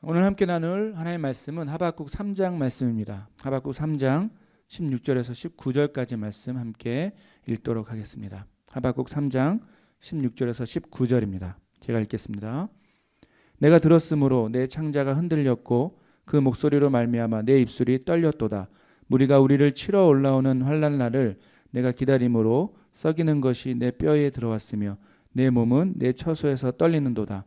오늘 함께 나눌 하나님의 말씀은 하박국 3장 말씀입니다. 하박국 3장 16절에서 19절까지 말씀 함께 읽도록 하겠습니다. 하박국 3장 16절에서 19절입니다. 제가 읽겠습니다. 내가 들었으므로 내 창자가 흔들렸고 그 목소리로 말미암아 내 입술이 떨렸도다. 무리가 우리를 치러 올라오는 환난 날을 내가 기다림으로 썩이는 것이 내 뼈에 들어왔으며 내 몸은 내 처소에서 떨리는도다.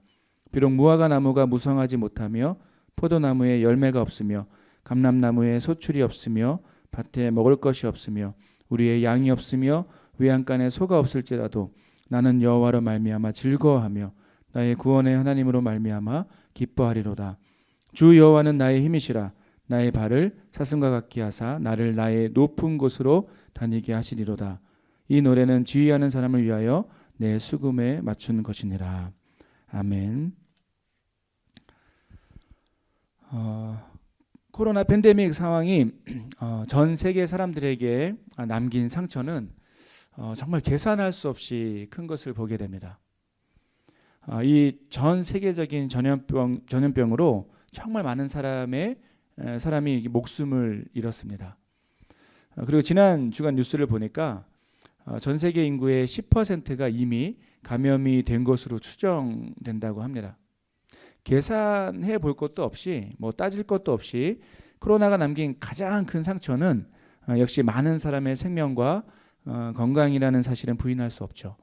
비록 무화과 나무가 무성하지 못하며 포도나무에 열매가 없으며 감람나무에 소출이 없으며 밭에 먹을 것이 없으며 우리의 양이 없으며 외양간에 소가 없을지라도 나는 여호와로 말미암아 즐거워하며 나의 구원의 하나님으로 말미암아 기뻐하리로다. 주 여호와는 나의 힘이시라. 나의 발을 사슴과 같게 하사 나를 나의 높은 곳으로 다니게 하시리로다. 이 노래는 지휘하는 사람을 위하여 내 수금에 맞춘 것이니라. 아멘. 코로나 팬데믹 상황이 전 세계 사람들에게 남긴 상처는 정말 계산할 수 없이 큰 것을 보게 됩니다. 이 전 세계적인 전염병으로 정말 많은 사람이 목숨을 잃었습니다. 그리고 지난 주간 뉴스를 보니까 전 세계 인구의 10%가 이미 감염이 된 것으로 추정된다고 합니다. 계산해 볼 것도 없이 따질 것도 없이 코로나가 남긴 가장 큰 상처는 역시 많은 사람의 생명과 건강이라는 사실은 부인할 수 없죠.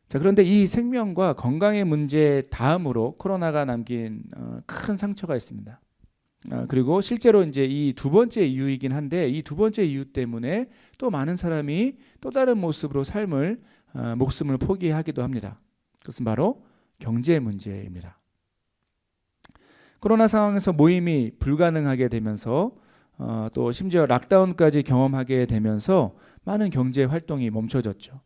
자, 그런데 이 생명과 건강의 문제 다음으로 코로나가 남긴 큰 상처가 있습니다. 그리고 실제로 이제 이 두 번째 이유이긴 한데 이 두 번째 이유 때문에 또 많은 사람이 또 다른 모습으로 목숨을 포기하기도 합니다. 그것은 바로 경제 문제입니다. 코로나 상황에서 모임이 불가능하게 되면서 또 심지어 락다운까지 경험하게 되면서 많은 경제 활동이 멈춰졌죠.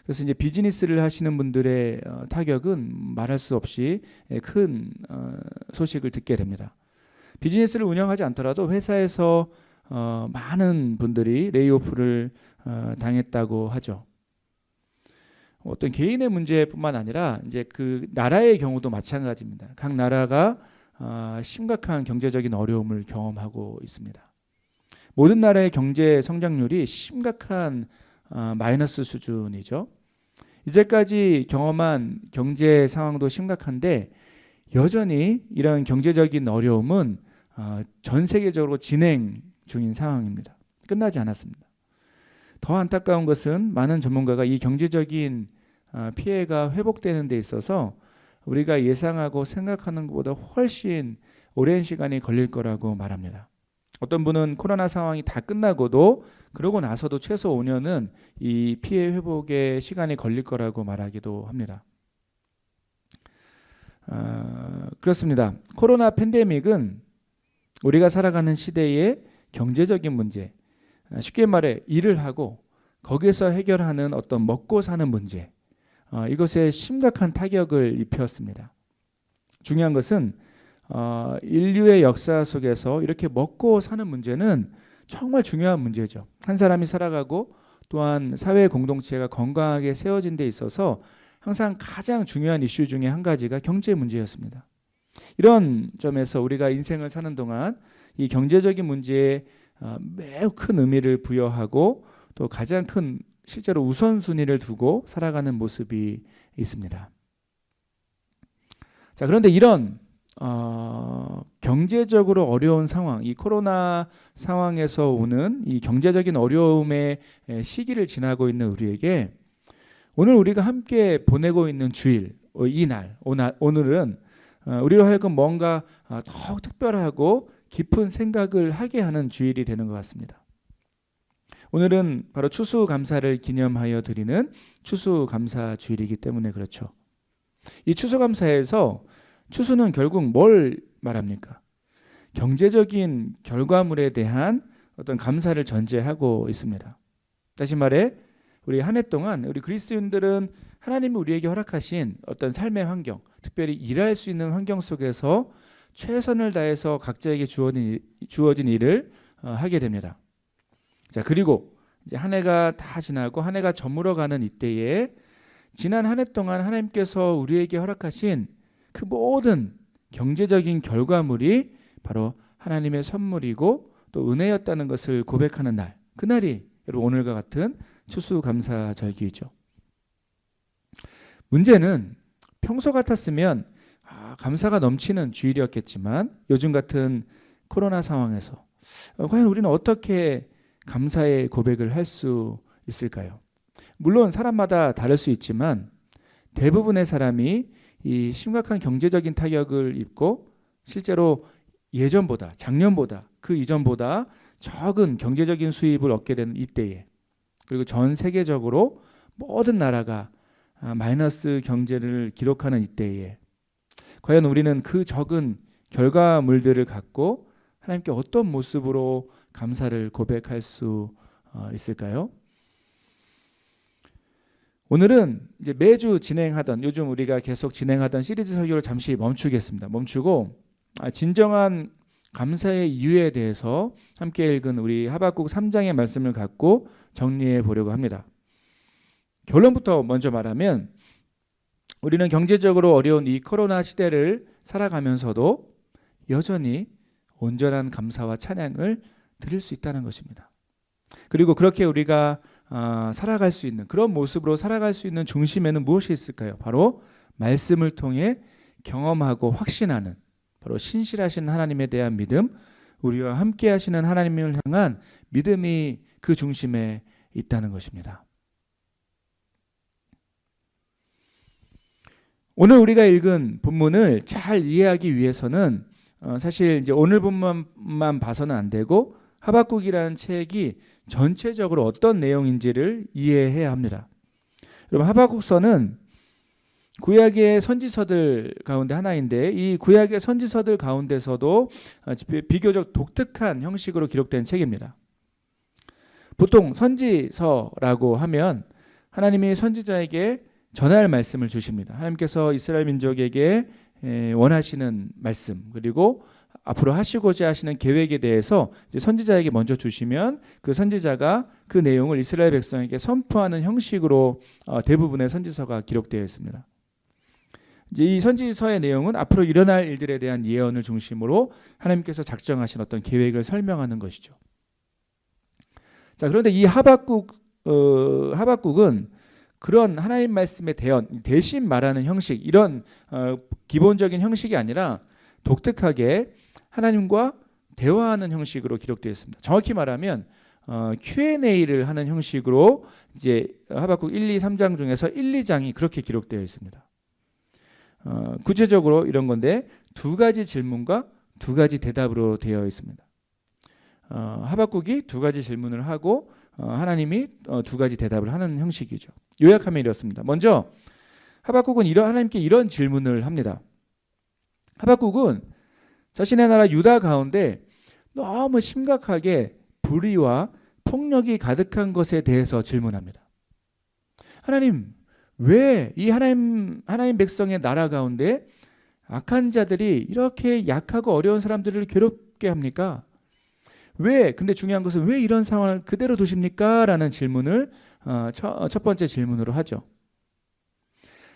그래서 이제 비즈니스를 하시는 분들의 타격은 말할 수 없이 큰 소식을 듣게 됩니다. 비즈니스를 운영하지 않더라도 회사에서 많은 분들이 레이오프를 당했다고 하죠. 어떤 개인의 문제뿐만 아니라 이제 그 나라의 경우도 마찬가지입니다. 각 나라가 심각한 경제적인 어려움을 경험하고 있습니다. 모든 나라의 경제 성장률이 심각한 마이너스 수준이죠. 이제까지 경험한 경제 상황도 심각한데 여전히 이런 경제적인 어려움은 전 세계적으로 진행 중인 상황입니다. 끝나지 않았습니다. 더 안타까운 것은 많은 전문가가 이 경제적인 피해가 회복되는 데 있어서 우리가 예상하고 생각하는 것보다 훨씬 오랜 시간이 걸릴 거라고 말합니다. 어떤 분은 코로나 상황이 다 끝나고도 그러고 나서도 최소 5년은 이 피해 회복에 시간이 걸릴 거라고 말하기도 합니다. 그렇습니다. 코로나 팬데믹은 우리가 살아가는 시대의 경제적인 문제, 쉽게 말해 일을 하고 거기에서 해결하는 어떤 먹고 사는 문제, 이것에 심각한 타격을 입혔습니다. 중요한 것은 인류의 역사 속에서 이렇게 먹고 사는 문제는 정말 중요한 문제죠. 한 사람이 살아가고 또한 사회 공동체가 건강하게 세워진 데 있어서 항상 가장 중요한 이슈 중에 한 가지가 경제 문제였습니다. 이런 점에서 우리가 인생을 사는 동안 이 경제적인 문제에 매우 큰 의미를 부여하고 또 가장 큰 실제로 우선순위를 두고 살아가는 모습이 있습니다. 자, 그런데 이런 경제적으로 어려운 상황, 이 코로나 상황에서 오는 이 경제적인 어려움의 시기를 지나고 있는 우리에게 오늘 우리가 함께 보내고 있는 주일, 오늘은 우리로 하여금 뭔가 더욱 특별하고 깊은 생각을 하게 하는 주일이 되는 것 같습니다. 오늘은 바로 추수감사를 기념하여 드리는 추수감사 주일이기 때문에 그렇죠. 이 추수감사에서 추수는 결국 뭘 말합니까? 경제적인 결과물에 대한 어떤 감사를 전제하고 있습니다. 다시 말해 우리 한 해 동안 우리 그리스도인들은 하나님이 우리에게 허락하신 어떤 삶의 환경, 특별히 일할 수 있는 환경 속에서 최선을 다해서 각자에게 주어진 일을 하게 됩니다. 자, 그리고 이제 한 해가 다 지나고 한 해가 저물어가는 이때에 지난 한 해 동안 하나님께서 우리에게 허락하신 그 모든 경제적인 결과물이 바로 하나님의 선물이고 또 은혜였다는 것을 고백하는 날, 그날이 여러분 오늘과 같은 추수감사절기이죠. 문제는 평소 같았으면 감사가 넘치는 주일이었겠지만 요즘 같은 코로나 상황에서 과연 우리는 어떻게 감사의 고백을 할 수 있을까요? 물론 사람마다 다를 수 있지만 대부분의 사람이 이 심각한 경제적인 타격을 입고 실제로 예전보다, 작년보다, 그 이전보다 적은 경제적인 수입을 얻게 되는 이때에, 그리고 전 세계적으로 모든 나라가 마이너스 경제를 기록하는 이때에 과연 우리는 그 적은 결과물들을 갖고 하나님께 어떤 모습으로 감사를 고백할 수 있을까요? 오늘은 이제 매주 진행하던, 요즘 우리가 계속 진행하던 시리즈 설교를 잠시 멈추겠습니다. 멈추고 진정한 감사의 이유에 대해서 함께 읽은 우리 하박국 3장의 말씀을 갖고 정리해 보려고 합니다. 결론부터 먼저 말하면 우리는 경제적으로 어려운 이 코로나 시대를 살아가면서도 여전히 온전한 감사와 찬양을 드릴 수 있다는 것입니다. 그리고 그렇게 우리가 살아갈 수 있는, 그런 모습으로 살아갈 수 있는 중심에는 무엇이 있을까요? 바로 말씀을 통해 경험하고 확신하는, 바로 신실하신 하나님에 대한 믿음, 우리와 함께 하시는 하나님을 향한 믿음이 그 중심에 있다는 것입니다. 오늘 우리가 읽은 본문을 잘 이해하기 위해서는 사실 이제 오늘 본문만 봐서는 안 되고 하박국이라는 책이 전체적으로 어떤 내용인지를 이해해야 합니다. 여러분, 하박국서는 구약의 선지서들 가운데 하나인데 이 구약의 선지서들 가운데서도 비교적 독특한 형식으로 기록된 책입니다. 보통 선지서라고 하면 하나님이 선지자에게 전할 말씀을 주십니다. 하나님께서 이스라엘 민족에게 원하시는 말씀, 그리고 앞으로 하시고자 하시는 계획에 대해서 이제 선지자에게 먼저 주시면 그 선지자가 그 내용을 이스라엘 백성에게 선포하는 형식으로 대부분의 선지서가 기록되어 있습니다. 이제 이 선지서의 내용은 앞으로 일어날 일들에 대한 예언을 중심으로 하나님께서 작정하신 어떤 계획을 설명하는 것이죠. 자, 그런데 이 하박국은 그런 하나님 말씀의 대신 말하는 형식, 이런 기본적인 형식이 아니라 독특하게 하나님과 대화하는 형식으로 기록되어 있습니다. 정확히 말하면 Q&A를 하는 형식으로 이제 하박국 1, 2, 3장 중에서 1, 2장이 그렇게 기록되어 있습니다. 구체적으로 이런 건데 두 가지 질문과 두 가지 대답으로 되어 있습니다. 하박국이 두 가지 질문을 하고 하나님이 두 가지 대답을 하는 형식이죠. 요약하면 이렇습니다. 먼저 하박국은 하나님께 이런 질문을 합니다. 하박국은 자신의 나라 유다 가운데 너무 심각하게 불의와 폭력이 가득한 것에 대해서 질문합니다. 하나님, 왜 이 하나님 백성의 나라 가운데 악한 자들이 이렇게 약하고 어려운 사람들을 괴롭게 합니까? 왜? 근데 중요한 것은 왜 이런 상황을 그대로 두십니까? 라는 질문을 첫 번째 질문으로 하죠.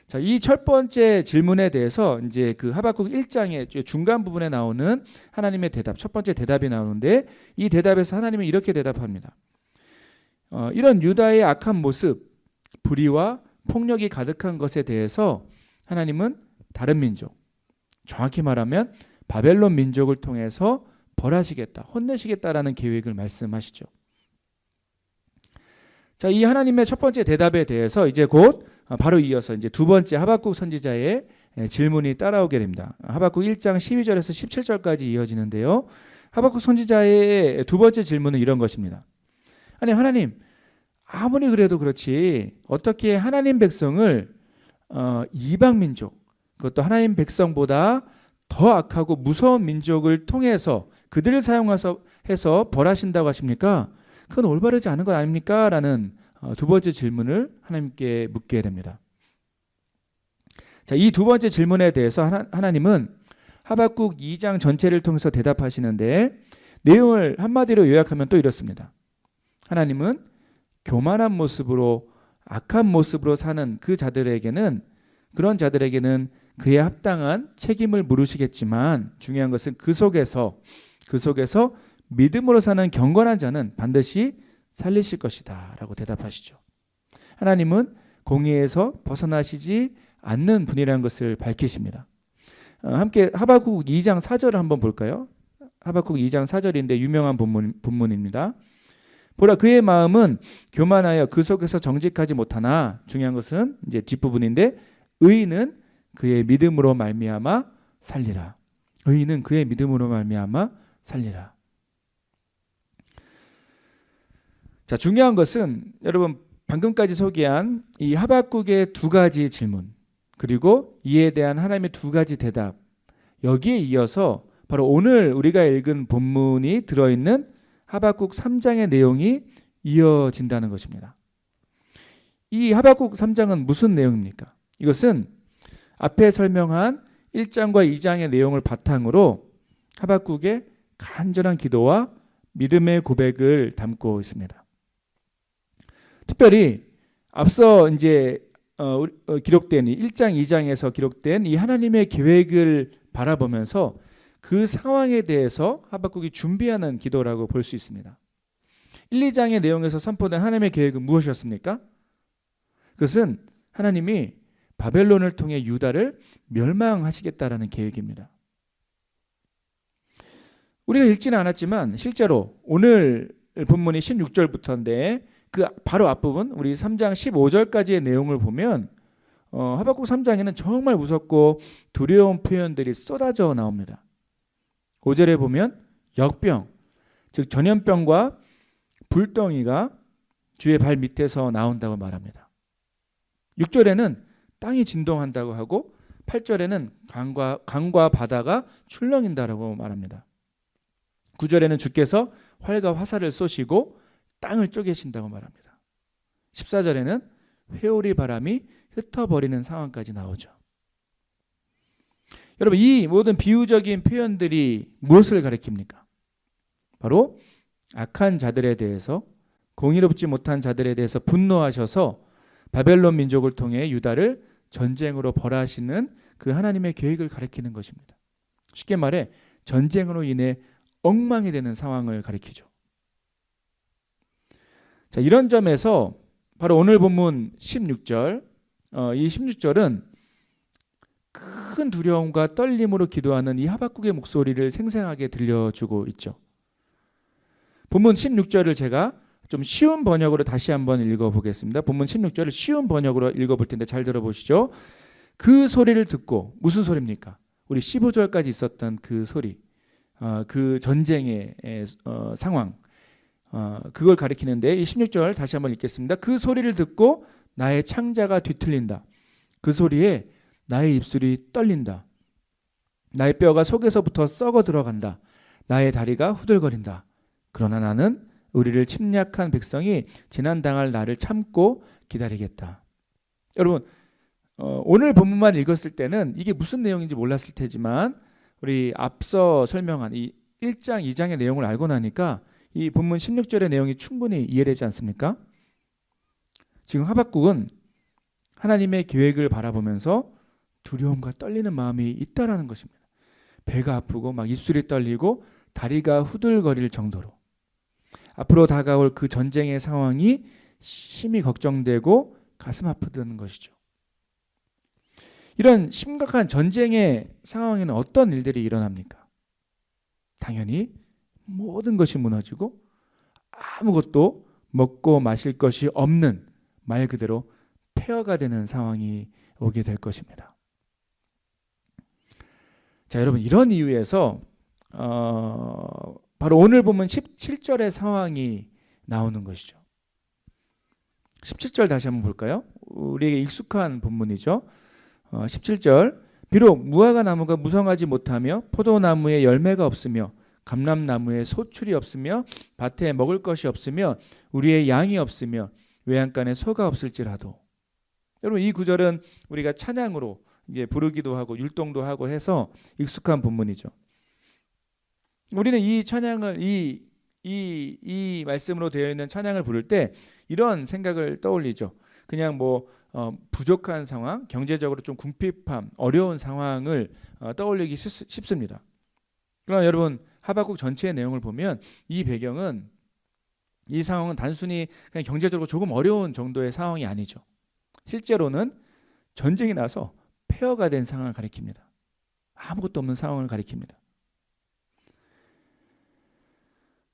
자, 이 첫 번째 질문에 대해서 이제 그 하박국 1장의 중간 부분에 나오는 하나님의 대답, 첫 번째 대답이 나오는데 이 대답에서 하나님은 이렇게 대답합니다. 이런 유다의 악한 모습, 불의와 폭력이 가득한 것에 대해서 하나님은 다른 민족, 정확히 말하면 바벨론 민족을 통해서 벌하시겠다, 혼내시겠다라는 계획을 말씀하시죠. 자, 이 하나님의 첫 번째 대답에 대해서 이제 곧 바로 이어서 이제 두 번째 하박국 선지자의 질문이 따라오게 됩니다. 하박국 1장 12절에서 17절까지 이어지는데요. 하박국 선지자의 두 번째 질문은 이런 것입니다. 아니, 하나님, 아무리 그래도 그렇지 어떻게 하나님 백성을 이방 민족, 그것도 하나님 백성보다 더 악하고 무서운 민족을 통해서 그들을 사용해서 벌하신다고 하십니까? 그건 올바르지 않은 것 아닙니까? 라는 두 번째 질문을 하나님께 묻게 됩니다. 자, 이 두 번째 질문에 대해서 하나님은 하박국 2장 전체를 통해서 대답하시는데 내용을 한마디로 요약하면 또 이렇습니다. 하나님은 교만한 모습으로, 악한 모습으로 사는 그런 자들에게는 그에 합당한 책임을 물으시겠지만 중요한 것은 그 속에서 믿음으로 사는 경건한 자는 반드시 살리실 것이다 라고 대답하시죠. 하나님은 공의에서 벗어나시지 않는 분이라는 것을 밝히십니다. 함께 하박국 2장 4절을 한번 볼까요? 하박국 2장 4절인데 유명한 본문입니다. 보라 그의 마음은 교만하여 그 속에서 정직하지 못하나 중요한 것은 이제 뒷부분인데 의인은 그의 믿음으로 말미암아 살리라. 의인은 그의 믿음으로 말미암아 살리라. 자, 중요한 것은 여러분 방금까지 소개한 이 하박국의 두 가지 질문 그리고 이에 대한 하나님의 두 가지 대답 여기에 이어서 바로 오늘 우리가 읽은 본문이 들어있는 하박국 3장의 내용이 이어진다는 것입니다. 이 하박국 3장은 무슨 내용입니까? 이것은 앞에 설명한 1장과 2장의 내용을 바탕으로 하박국의 간절한 기도와 믿음의 고백을 담고 있습니다. 특별히 앞서 이제 기록된 1장, 2장에서 기록된 이 하나님의 계획을 바라보면서 그 상황에 대해서 하박국이 준비하는 기도라고 볼 수 있습니다. 1, 2장의 내용에서 선포된 하나님의 계획은 무엇이었습니까? 그것은 하나님이 바벨론을 통해 유다를 멸망하시겠다라는 계획입니다. 우리가 읽지는 않았지만 실제로 오늘 본문이 16절부터인데 그 바로 앞부분 우리 3장 15절까지의 내용을 보면 하박국 3장에는 정말 무섭고 두려운 표현들이 쏟아져 나옵니다. 5절에 보면 역병, 즉 전염병과 불덩이가 주의 발 밑에서 나온다고 말합니다. 6절에는 땅이 진동한다고 하고 8절에는 강과 바다가 출렁인다라고 말합니다. 9절에는 주께서 활과 화살을 쏘시고 땅을 쪼개신다고 말합니다. 14절에는 회오리 바람이 흩어버리는 상황까지 나오죠. 여러분 이 모든 비유적인 표현들이 무엇을 가리킵니까? 바로 악한 자들에 대해서 공의롭지 못한 자들에 대해서 분노하셔서 바벨론 민족을 통해 유다를 전쟁으로 벌하시는 그 하나님의 계획을 가리키는 것입니다. 쉽게 말해 전쟁으로 인해 엉망이 되는 상황을 가리키죠. 자, 이런 점에서 바로 오늘 본문 16절 이 16절은 큰 두려움과 떨림으로 기도하는 이 하박국의 목소리를 생생하게 들려주고 있죠. 본문 16절을 제가 좀 쉬운 번역으로 다시 한번 읽어보겠습니다. 본문 16절을 쉬운 번역으로 읽어볼 텐데 잘 들어보시죠. 그 소리를 듣고 무슨 소리입니까? 우리 15절까지 있었던 그 소리, 그 전쟁의 상황, 그걸 가리키는데 이 16절 다시 한번 읽겠습니다. 그 소리를 듣고 나의 창자가 뒤틀린다. 그 소리에 나의 입술이 떨린다. 나의 뼈가 속에서부터 썩어 들어간다. 나의 다리가 후들거린다. 그러나 나는 우리를 침략한 백성이 재난당할 날을 참고 기다리겠다. 여러분 오늘 본문만 읽었을 때는 이게 무슨 내용인지 몰랐을 테지만 우리 앞서 설명한 이 1장, 2장의 내용을 알고 나니까 이 본문 16절의 내용이 충분히 이해되지 않습니까? 지금 하박국은 하나님의 계획을 바라보면서 두려움과 떨리는 마음이 있다라는 것입니다. 배가 아프고 막 입술이 떨리고 다리가 후들거릴 정도로 앞으로 다가올 그 전쟁의 상황이 심히 걱정되고 가슴 아프다는 것이죠. 이런 심각한 전쟁의 상황에는 어떤 일들이 일어납니까? 당연히 모든 것이 무너지고 아무것도 먹고 마실 것이 없는 말 그대로 폐허가 되는 상황이 오게 될 것입니다. 자, 여러분 이런 이유에서 바로 오늘 보면 17절의 상황이 나오는 것이죠. 17절 다시 한번 볼까요? 우리에게 익숙한 본문이죠. 17절 비록 무화과 나무가 무성하지 못하며 포도나무에 열매가 없으며 감람나무에 소출이 없으며 밭에 먹을 것이 없으며 우리의 양이 없으며 외양간에 소가 없을지라도. 여러분 이 구절은 우리가 찬양으로 이제 부르기도 하고 율동도 하고 해서 익숙한 본문이죠. 우리는 이 찬양을 이 말씀으로 되어 있는 찬양을 부를 때 이런 생각을 떠올리죠. 그냥 뭐 부족한 상황, 경제적으로 좀 궁핍함, 어려운 상황을 떠올리기 쉽습니다. 그러나 여러분 하박국 전체의 내용을 보면 이 배경은 이 상황은 단순히 그냥 경제적으로 조금 어려운 정도의 상황이 아니죠. 실제로는 전쟁이 나서 폐허가 된 상황을 가리킵니다. 아무것도 없는 상황을 가리킵니다.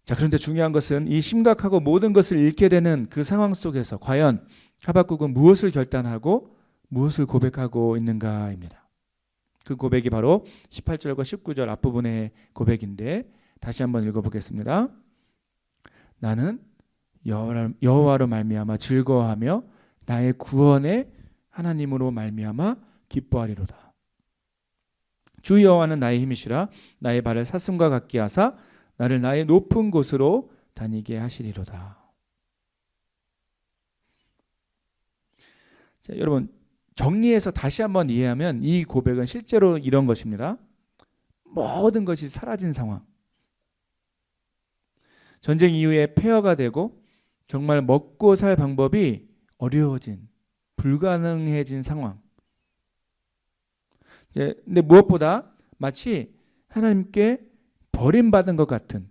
자, 그런데 중요한 것은 이 심각하고 모든 것을 잃게 되는 그 상황 속에서 과연 하박국은 무엇을 결단하고 무엇을 고백하고 있는가입니다. 그 고백이 바로 18절과 19절 앞부분의 고백인데 다시 한번 읽어보겠습니다. 나는 여호와로 말미암아 즐거워하며 나의 구원의 하나님으로 말미암아 기뻐하리로다. 주 여호와는 나의 힘이시라 나의 발을 사슴과 같게 하사 나를 나의 높은 곳으로 다니게 하시리로다. 자, 여러분 정리해서 다시 한번 이해하면 이 고백은 실제로 이런 것입니다. 모든 것이 사라진 상황. 전쟁 이후에 폐허가 되고 정말 먹고 살 방법이 어려워진, 불가능해진 상황. 근데 무엇보다 마치 하나님께 버림받은 것 같은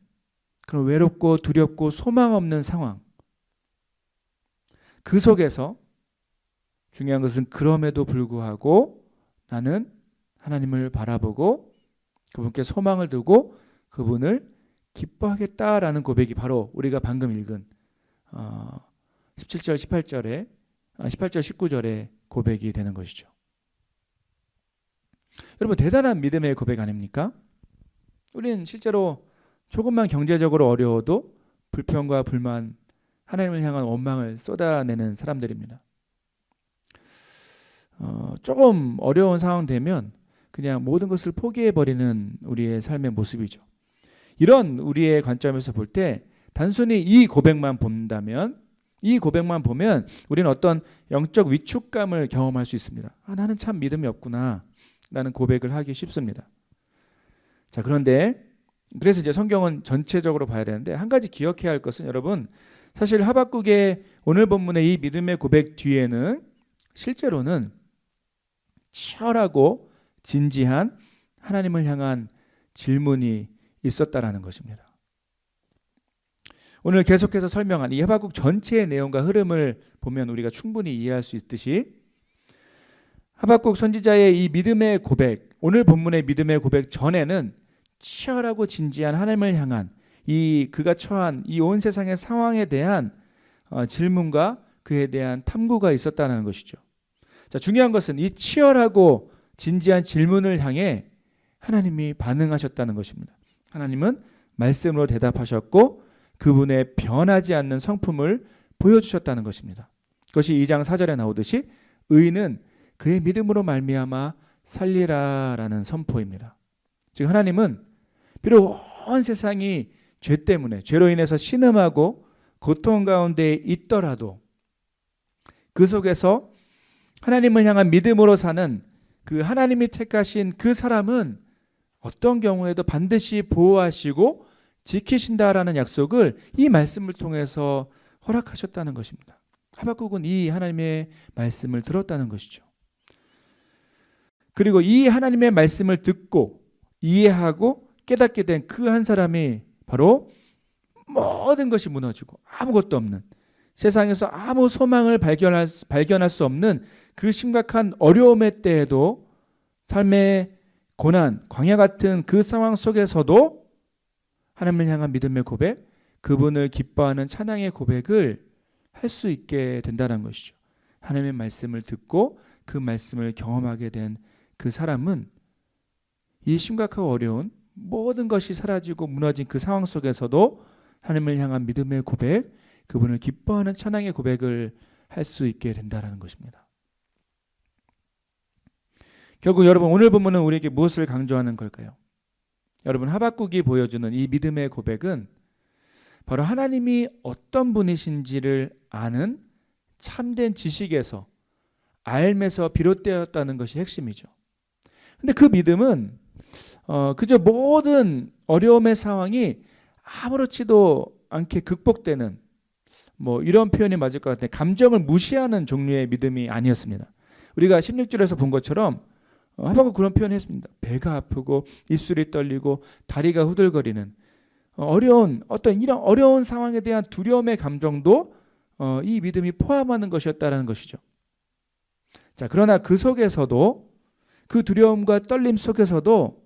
그런 외롭고 두렵고 소망 없는 상황. 그 속에서 중요한 것은 그럼에도 불구하고 나는 하나님을 바라보고 그분께 소망을 두고 그분을 기뻐하겠다라는 고백이 바로 우리가 방금 읽은 17절, 18절, 19절의 고백이 되는 것이죠. 여러분 대단한 믿음의 고백 아닙니까? 우리는 실제로 조금만 경제적으로 어려워도 불평과 불만, 하나님을 향한 원망을 쏟아내는 사람들입니다. 조금 어려운 상황 되면 그냥 모든 것을 포기해버리는 우리의 삶의 모습이죠. 이런 우리의 관점에서 볼 때 단순히 이 고백만 본다면, 이 고백만 보면 우리는 어떤 영적 위축감을 경험할 수 있습니다. 나는 참 믿음이 없구나 라는 고백을 하기 쉽습니다. 자, 그런데 그래서 이제 성경은 전체적으로 봐야 되는데 한 가지 기억해야 할 것은 여러분 사실 하박국의 오늘 본문의 이 믿음의 고백 뒤에는 실제로는 치열하고 진지한 하나님을 향한 질문이 있었다라는 것입니다. 오늘 계속해서 설명한 이 하박국 전체의 내용과 흐름을 보면 우리가 충분히 이해할 수 있듯이 하박국 선지자의 이 믿음의 고백, 오늘 본문의 믿음의 고백 전에는 치열하고 진지한 하나님을 향한 이 그가 처한 이 온 세상의 상황에 대한 질문과 그에 대한 탐구가 있었다는 것이죠. 자, 중요한 것은 이 치열하고 진지한 질문을 향해 하나님이 반응하셨다는 것입니다. 하나님은 말씀으로 대답하셨고 그분의 변하지 않는 성품을 보여주셨다는 것입니다. 그것이 2장 4절에 나오듯이 의인은 그의 믿음으로 말미암아 살리라라는 선포입니다. 즉 하나님은 비록 온 세상이 죄 때문에 죄로 인해서 신음하고 고통 가운데 있더라도 그 속에서 하나님을 향한 믿음으로 사는 그 하나님이 택하신 그 사람은 어떤 경우에도 반드시 보호하시고 지키신다라는 약속을 이 말씀을 통해서 허락하셨다는 것입니다. 하박국은 이 하나님의 말씀을 들었다는 것이죠. 그리고 이 하나님의 말씀을 듣고 이해하고 깨닫게 된 그 한 사람이 바로 모든 것이 무너지고 아무것도 없는 세상에서 아무 소망을 발견할 수 없는 그 심각한 어려움의 때에도 삶의 고난, 광야 같은 그 상황 속에서도 하나님을 향한 믿음의 고백, 그분을 기뻐하는 찬양의 고백을 할 수 있게 된다는 것이죠. 하나님의 말씀을 듣고 그 말씀을 경험하게 된 그 사람은 이 심각하고 어려운 모든 것이 사라지고 무너진 그 상황 속에서도 하나님을 향한 믿음의 고백, 그분을 기뻐하는 찬양의 고백을 할 수 있게 된다는 것입니다. 결국 여러분 오늘 본문은 우리에게 무엇을 강조하는 걸까요? 여러분 하박국이 보여주는 이 믿음의 고백은 바로 하나님이 어떤 분이신지를 아는 참된 지식에서 알면서 비롯되었다는 것이 핵심이죠. 근데 그 믿음은 그저 모든 어려움의 상황이 아무렇지도 않게 극복되는 뭐 이런 표현이 맞을 것 같은데 감정을 무시하는 종류의 믿음이 아니었습니다. 우리가 16절에서 본 것처럼 하박국 그런 표현했습니다. 배가 아프고 입술이 떨리고 다리가 후들거리는 어려운 어떤 이런 어려운 상황에 대한 두려움의 감정도 이 믿음이 포함하는 것이었다는 것이죠. 자, 그러나 그 속에서도 그 두려움과 떨림 속에서도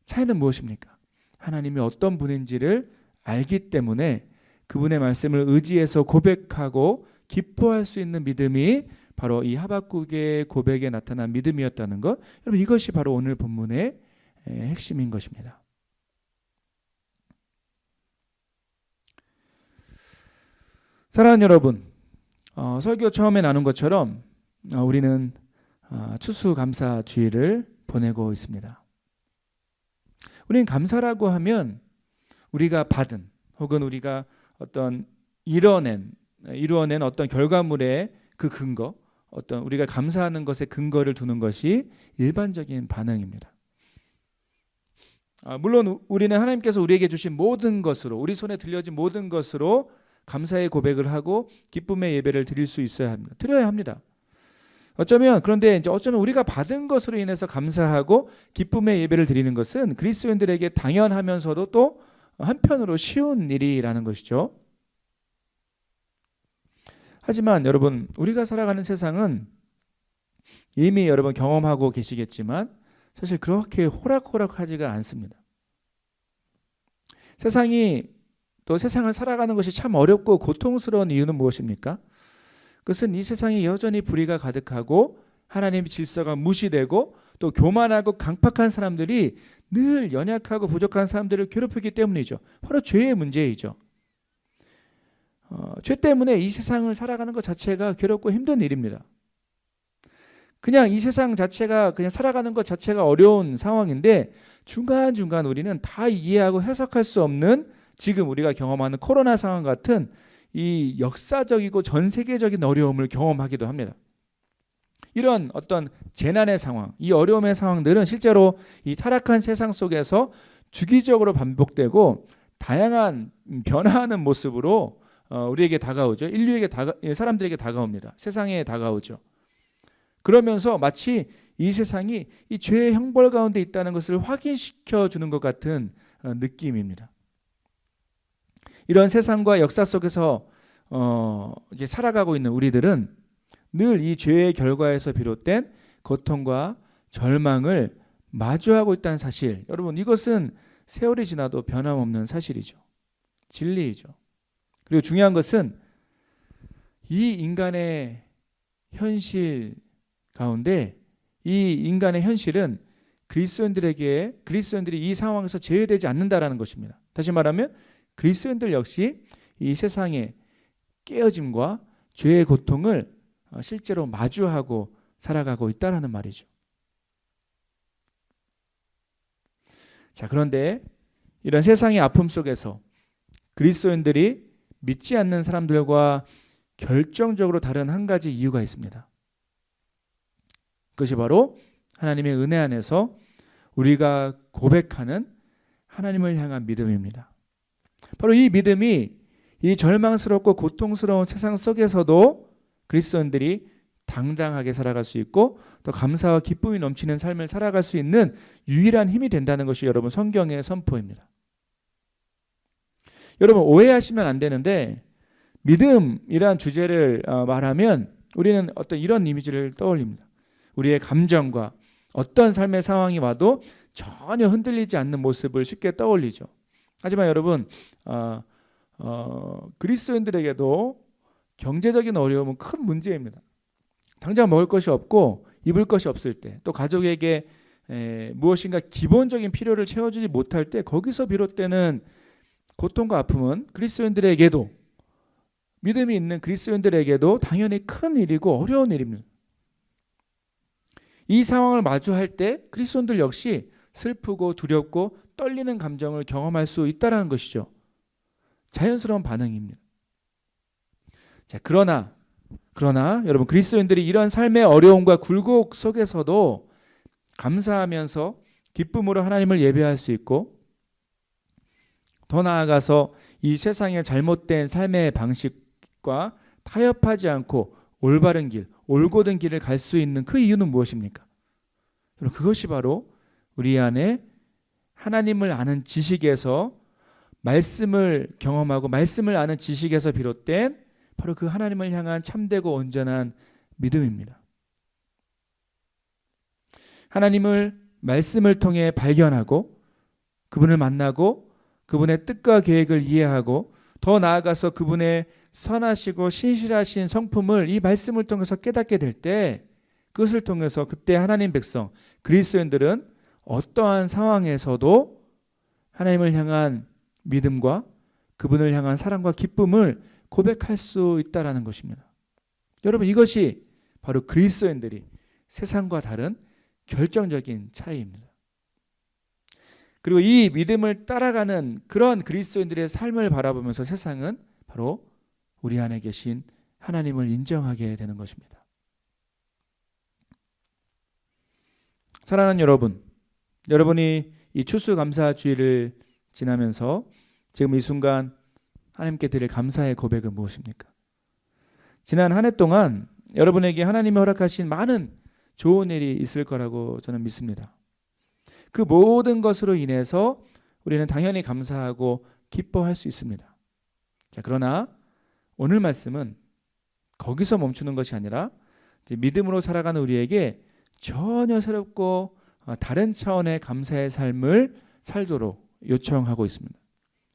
차이는 무엇입니까? 하나님이 어떤 분인지를 알기 때문에 그분의 말씀을 의지해서 고백하고 기뻐할 수 있는 믿음이 바로 이 하박국의 고백에 나타난 믿음이었다는 것. 여러분, 이것이 바로 오늘 본문의 핵심인 것입니다. 사랑하는 여러분, 설교 처음에 나눈 것처럼 우리는 추수감사주의를 보내고 있습니다. 우리는 감사라고 하면 우리가 받은 혹은 우리가 어떤 이루어낸 어떤 결과물의 그 근거, 어떤 우리가 감사하는 것에 근거를 두는 것이 일반적인 반응입니다. 물론 우리는 하나님께서 우리에게 주신 모든 것으로, 우리 손에 들려진 모든 것으로 감사의 고백을 하고 기쁨의 예배를 드릴 수 있어야 합니다. 드려야 합니다. 그런데 이제 어쩌면 우리가 받은 것으로 인해서 감사하고 기쁨의 예배를 드리는 것은 그리스도인들에게 당연하면서도 또 한편으로 쉬운 일이라는 것이죠. 하지만 여러분, 우리가 살아가는 세상은 이미 여러분 경험하고 계시겠지만 사실 그렇게 호락호락하지가 않습니다. 또 세상을 살아가는 것이 참 어렵고 고통스러운 이유는 무엇입니까? 그것은 이 세상에 여전히 불의가 가득하고 하나님의 질서가 무시되고 또 교만하고 강팍한 사람들이 늘 연약하고 부족한 사람들을 괴롭히기 때문이죠. 바로 죄의 문제이죠. 죄 때문에 이 세상을 살아가는 것 자체가 괴롭고 힘든 일입니다. 그냥 이 세상 자체가 그냥 살아가는 것 자체가 어려운 상황인데 중간중간 우리는 다 이해하고 해석할 수 없는 지금 우리가 경험하는 코로나 상황 같은 이 역사적이고 전 세계적인 어려움을 경험하기도 합니다. 이런 어떤 재난의 상황, 이 어려움의 상황들은 실제로 이 타락한 세상 속에서 주기적으로 반복되고 다양한 변화하는 모습으로 우리에게 다가오죠. 사람들에게 다가옵니다. 세상에 다가오죠. 그러면서 마치 이 세상이 이 죄의 형벌 가운데 있다는 것을 확인시켜 주는 것 같은 느낌입니다. 이런 세상과 역사 속에서 이제 살아가고 있는 우리들은 늘 이 죄의 결과에서 비롯된 고통과 절망을 마주하고 있다는 사실, 여러분, 이것은 세월이 지나도 변함없는 사실이죠. 진리이죠. 그리고 중요한 것은 이 인간의 현실 가운데 이 인간의 현실은 그리스도인들이 이 상황에서 제외되지 않는다라는 것입니다. 다시 말하면 그리스도인들 역시 이 세상의 깨어짐과 죄의 고통을 실제로 마주하고 살아가고 있다라는 말이죠. 자, 그런데 이런 세상의 아픔 속에서 그리스도인들이 믿지 않는 사람들과 결정적으로 다른 한 가지 이유가 있습니다. 그것이 바로 하나님의 은혜 안에서 우리가 고백하는 하나님을 향한 믿음입니다. 바로 이 믿음이 이 절망스럽고 고통스러운 세상 속에서도 그리스도인들이 당당하게 살아갈 수 있고 또 감사와 기쁨이 넘치는 삶을 살아갈 수 있는 유일한 힘이 된다는 것이 여러분 성경의 선포입니다. 여러분, 오해하시면 안 되는데 믿음이란 주제를 말하면 우리는 어떤 이런 이미지를 떠올립니다. 우리의 감정과 어떤 삶의 상황이 와도 전혀 흔들리지 않는 모습을 쉽게 떠올리죠. 하지만 여러분, 그리스도인들에게도 경제적인 어려움은 큰 문제입니다. 당장 먹을 것이 없고 입을 것이 없을 때, 또 가족에게 무엇인가 기본적인 필요를 채워주지 못할 때, 거기서 비롯되는 고통과 아픔은 그리스도인들에게도, 믿음이 있는 그리스도인들에게도 당연히 큰 일이고 어려운 일입니다. 이 상황을 마주할 때 그리스도인들 역시 슬프고 두렵고 떨리는 감정을 경험할 수 있다는 것이죠. 자연스러운 반응입니다. 자, 그러나 여러분, 그리스도인들이 이런 삶의 어려움과 굴곡 속에서도 감사하면서 기쁨으로 하나님을 예배할 수 있고, 더 나아가서 이 세상의 잘못된 삶의 방식과 타협하지 않고 올바른 길, 올곧은 길을 갈 수 있는 그 이유는 무엇입니까? 여러분, 그것이 바로 우리 안에 하나님을 아는 지식에서, 말씀을 경험하고 말씀을 아는 지식에서 비롯된 바로 그 하나님을 향한 참되고 온전한 믿음입니다. 하나님을 말씀을 통해 발견하고 그분을 만나고 그분의 뜻과 계획을 이해하고 더 나아가서 그분의 선하시고 신실하신 성품을 이 말씀을 통해서 깨닫게 될 때, 그것을 통해서 그때 하나님 백성, 그리스도인들은 어떠한 상황에서도 하나님을 향한 믿음과 그분을 향한 사랑과 기쁨을 고백할 수 있다라는 것입니다. 여러분, 이것이 바로 그리스도인들이 세상과 다른 결정적인 차이입니다. 그리고 이 믿음을 따라가는 그런 그리스도인들의 삶을 바라보면서 세상은 바로 우리 안에 계신 하나님을 인정하게 되는 것입니다. 사랑하는 여러분, 여러분이 이 추수감사주일을 지나면서 지금 이 순간 하나님께 드릴 감사의 고백은 무엇입니까? 지난 한 해 동안 여러분에게 하나님이 허락하신 많은 좋은 일이 있을 거라고 저는 믿습니다. 그 모든 것으로 인해서 우리는 당연히 감사하고 기뻐할 수 있습니다. 자, 그러나 오늘 말씀은 거기서 멈추는 것이 아니라 믿음으로 살아가는 우리에게 전혀 새롭고 다른 차원의 감사의 삶을 살도록 요청하고 있습니다.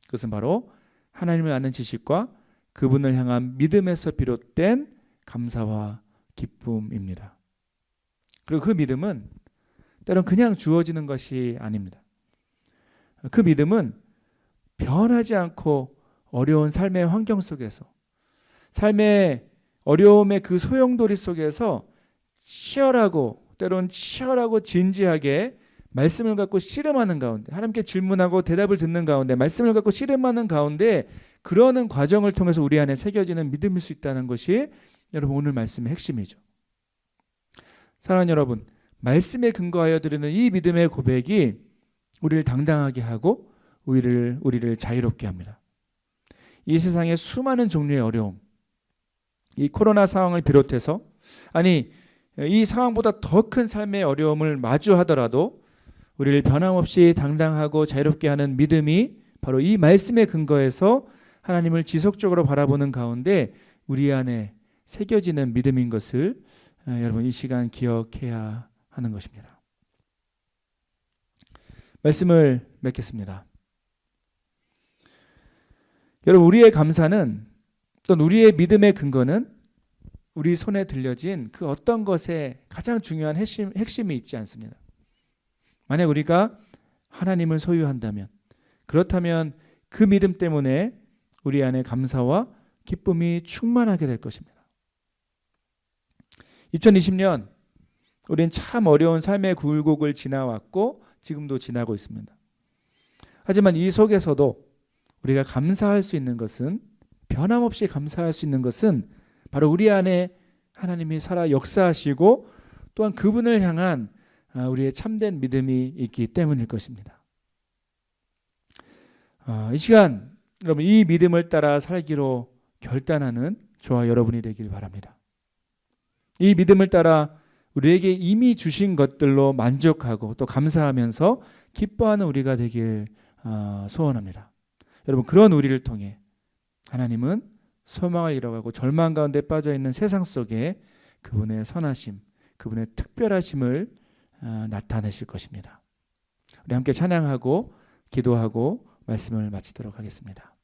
그것은 바로 하나님을 아는 지식과 그분을 향한 믿음에서 비롯된 감사와 기쁨입니다. 그리고 그 믿음은 때론 그냥 주어지는 것이 아닙니다. 그 믿음은 변하지 않고 어려운 삶의 환경 속에서, 삶의 어려움의 그 소용돌이 속에서 치열하고, 때론 치열하고 진지하게 말씀을 갖고 씨름하는 가운데, 하나님께 질문하고 대답을 듣는 가운데, 말씀을 갖고 씨름하는 가운데, 그러는 과정을 통해서 우리 안에 새겨지는 믿음일 수 있다는 것이 여러분 오늘 말씀의 핵심이죠. 사랑하는 여러분, 말씀에 근거하여 드리는 이 믿음의 고백이 우리를 당당하게 하고 우리를 자유롭게 합니다. 이 세상의 수많은 종류의 어려움, 이 코로나 상황을 비롯해서, 아니 이 상황보다 더 큰 삶의 어려움을 마주하더라도 우리를 변함없이 당당하고 자유롭게 하는 믿음이 바로 이 말씀에 근거해서 하나님을 지속적으로 바라보는 가운데 우리 안에 새겨지는 믿음인 것을 여러분 이 시간 기억해야 하는 것입니다. 말씀을 맺겠습니다. 여러분, 우리의 감사는, 또는 우리의 믿음의 근거는 우리 손에 들려진 그 어떤 것에 가장 중요한 핵심이 있지 않습니다. 만약 우리가 하나님을 소유한다면, 그렇다면 그 믿음 때문에 우리 안에 감사와 기쁨이 충만하게 될 것입니다. 2020년 우리는 참 어려운 삶의 굴곡을 지나왔고 지금도 지나고 있습니다. 하지만 이 속에서도 우리가 감사할 수 있는 것은, 변함없이 감사할 수 있는 것은 바로 우리 안에 하나님이 살아 역사하시고 또한 그분을 향한 우리의 참된 믿음이 있기 때문일 것입니다. 이 시간 여러분 이 믿음을 따라 살기로 결단하는 저와 여러분이 되길 바랍니다. 이 믿음을 따라 우리에게 이미 주신 것들로 만족하고 또 감사하면서 기뻐하는 우리가 되길 소원합니다. 여러분, 그런 우리를 통해 하나님은 소망을 잃어가고 절망 가운데 빠져있는 세상 속에 그분의 선하심, 그분의 특별하심을 나타내실 것입니다. 우리 함께 찬양하고 기도하고 말씀을 마치도록 하겠습니다.